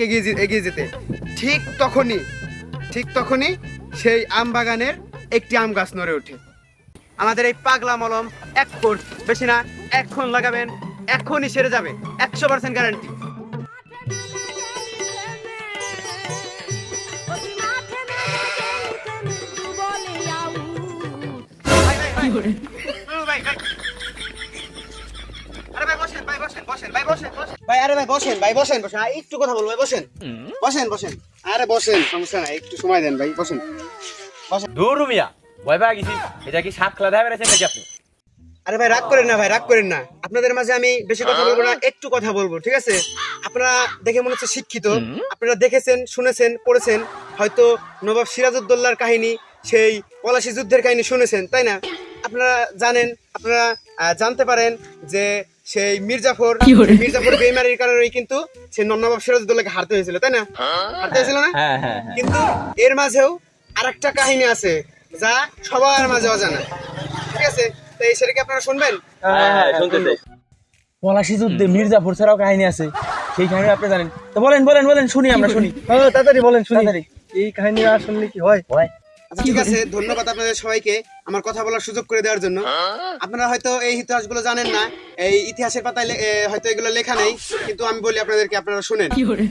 যোদ্ধাদেরকে এগিয়ে যেতে। ঠিক তখনই সেই আম বাগানের একটি আম গাছ নড়ে ওঠে। আমাদের এই পাগলা মলম 1 কোর্স, বেশি না, এখন লাগাবেন, এখনই সেরে যাবে, 100% গ্যারান্টি। একটু কথা বলবো ভাই, বসেন। আরে বসেন, সমস্যা নাই, একটু সময় দেন ভাই, বসেন। দূর মিয়া ভয় পাওয়া গেছি। এটা কি সাপ খেলা দেখাবেন নাকি আপনি? আরে ভাই রাগ করেন না, আপনাদের মাঝে আমি বেশি কথা বলবো না, একটু কথা বলবো, ঠিক আছে? আপনারা দেখে মনে হচ্ছে শিক্ষিত, আপনারা দেখেছেন, শুনেছেন, পড়েছেন, হয়তো নবাব সিরাজউদ্দৌলার কাহিনী, সেই পলাশী যুদ্ধের কাহিনী শুনেছেন, তাই না? আপনারা জানেন, আপনারা জানতে পারেন যে সেই মির্জাফর বেইমানির কারণেই কিন্তু সেই নবাব সিরাজউদ্দৌলাকে হারতে হয়েছিল, তাই না? হারতে হয়েছিল না? কিন্তু এর মাঝেও আরেকটা কাহিনী আছে যা সবার মাঝে অজানা, ঠিক আছে? তো এই সেটাকে আপনারা শুনবেন? পলাশী যুদ্ধে মির্জাফর ছাড়াও কাহিনী আছে, সেই কাহিনী আপনি জানেন তো? বলেন, শুনি, আমরা শুনি। তাড়াতাড়ি বলেন, শুনি। এই কাহিনী আর শুনলে কি হয়? আচ্ছা ঠিক আছে, ধন্যবাদ আপনাদের সবাইকে আমার কথা বলার সুযোগ করে দেওয়ার জন্য। আপনারা হয়তো এই ইতিহাসগুলো জানেন না, এই ইতিহাসের পাতায় হয়তো এগুলো লেখা নেই, কিন্তু আমি বলি আপনাদেরকে, আপনারা শুনেন।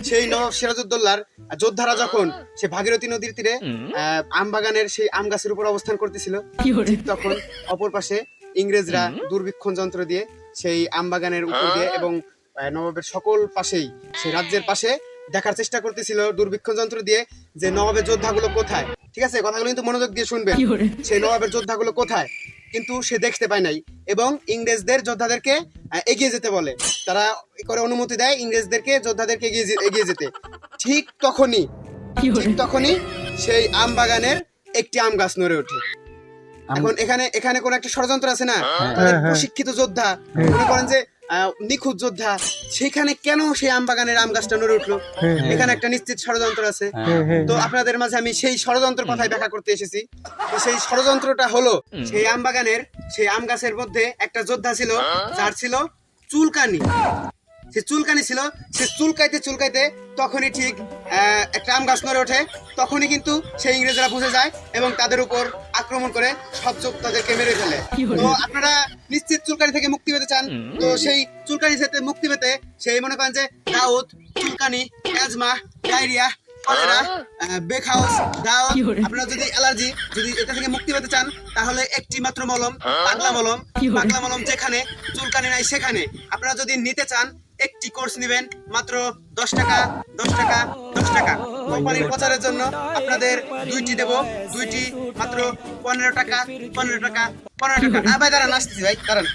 সেই নবাব সিরাজউদ্দৌলার যোদ্ধারা যখন সে ভাগীরথী নদীর তীরে আম বাগানের সেই আম গাছের উপর অবস্থান করতেছিল, ঠিক তখন অপর পাশে ইংরেজরা দুর্বীক্ষণ যন্ত্র দিয়ে সেই আম বাগানের উপর দিয়ে এবং নবাবের সকল পাশেই, সেই রাজ্যের পাশে দেখার চেষ্টা করতেছিল দুর্বীক্ষণ যন্ত্র দিয়ে যে নবাবের যোদ্ধাগুলো কোথায়। ঠিক আছে, কথাগুলো কিন্তু মনোযোগ দিয়ে শুনবেন। সেই নবাবের যোদ্ধাগুলো কোথায় কিন্তু সে দেখতে পায় নাই, এবং ইংরেজদের যোদ্ধাদেরকে এগিয়ে যেতে বলে। তারা করে অনুমতি দেয় ইংরেজদেরকে, যোদ্ধাদেরকে এগিয়ে যেতে। ঠিক তখনই সেই আম বাগানের একটি আম গাছ নড়ে ওঠে। এখন এখানে কোন একটা ষড়যন্ত্র আছে না? প্রশিক্ষিত যোদ্ধা, মনে করেন যে নিখুঁত যোদ্ধা, সেখানে কেন সেই আম বাগানের আম গাছটা নড়ে উঠলো? এখানে একটা নিশ্চিত ষড়যন্ত্র আছে। তো আপনাদের মাঝে আমি সেই ষড়যন্ত্র কথাই ব্যাখ্যা করতে এসেছি। তো সেই ষড়যন্ত্রটা হলো, সেই আম বাগানের সেই আম গাছের মধ্যে একটা যোদ্ধা ছিল, যার ছিল চুলকানি। সে চুলকাইতে তখনই ঠিক একটা আম গাছ নড়ে ওঠে। তখনই কিন্তু সেই ইংরেজরা বুঝে যায় এবং তাদের উপর আক্রমণ করে সব যোদ্ধাদেরকে মেরে ফেলে। তো আপনারা নিশ্চিত চুলকানি থেকে মুক্তি পেতে চান, তো সেই চুলকানি থেকে মুক্তি পেতে সেই মনে করেন যে দাউদ, চুলকানি, অ্যাজমা, ডায়রিয়া, কলেরা, বেকহাউস, দাউদ, আপনারা যদি অ্যালার্জি, যদি এটা থেকে মুক্তি পেতে চান, তাহলে একটি মাত্র মলম, পাগলা মলম, যেখানে চুলকানি নাই সেখানে। আপনারা যদি নিতে চান, একটি কোর্স নেবেন মাত্র 10 টাকা। কোম্পানির প্রচারের জন্য আপনাদের দুইটি দেব, দুইটি মাত্র 15 টাকা। ভাই দাঁড়ান, আসতেছি ভাই, দাঁড়ান।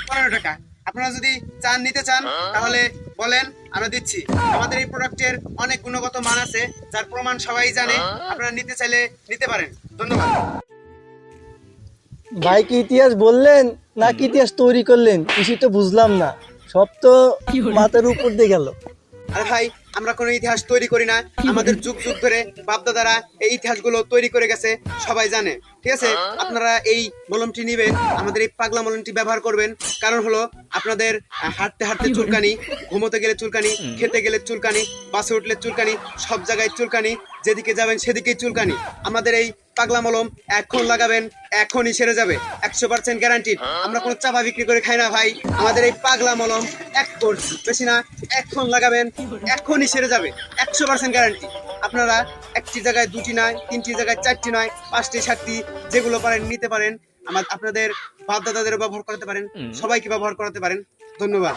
15 টাকা। আপনারা যদি নিতে চান তাহলে বলেন, আমরা দিচ্ছি। আমাদের এই প্রোডাক্টের অনেক গুণগত মান আছে, যার প্রমাণ সবাই জানে। আপনারা নিতে চাইলে নিতে পারেন। ধন্যবাদ। ভাই কি ইতিহাস বললেন নাকি ইতিহাস তৈরি করলেন? কিছু তো বুঝলাম না, সব তো মাথার উপর দিয়ে গেল। আরে ভাই, আমরা কোনো ইতিহাস তৈরি করি না, আমাদের যুগ ধরে বাপদাদারা এই ইতিহাসগুলো তৈরি করে গেছে, সবাই জানে। ঠিক আছে, আপনারা এই মলমটি নেবেন, আমাদের এই পাগলা মলমটি ব্যবহার করবেন। কারণ হলো, আপনাদের হাঁটতে চুলকানি, ঘুমোতে গেলে চুলকানি, খেতে গেলে চুলকানি, বাসে উঠলে চুলকানি, সব জায়গায় চুলকানি, যেদিকে যাবেন সেদিকেই চুলকানি। আমাদের এই পাগলা মলম এখন লাগাবেন, এখনই সেরে যাবে, 100% গ্যারান্টি। আমরা কোনো চাপা বিক্রি করে খাই না ভাই। আমাদের এই পাগলা মলম 1 কোর্স, বেশি না, এখন লাগাবেন, এখনই সেরে যাবে, 100% গ্যারান্টি। আপনারা একটি জায়গায় 2টি নয়, 3টি জায়গায় 4টি নয়, 5টি 7টি, যেগুলো পারেন নিতে পারেন। আপনাদের বাপ দাদাদের ব্যবহার করতে পারেন, সবাইকে ব্যবহার করাতে পারেন। ধন্যবাদ।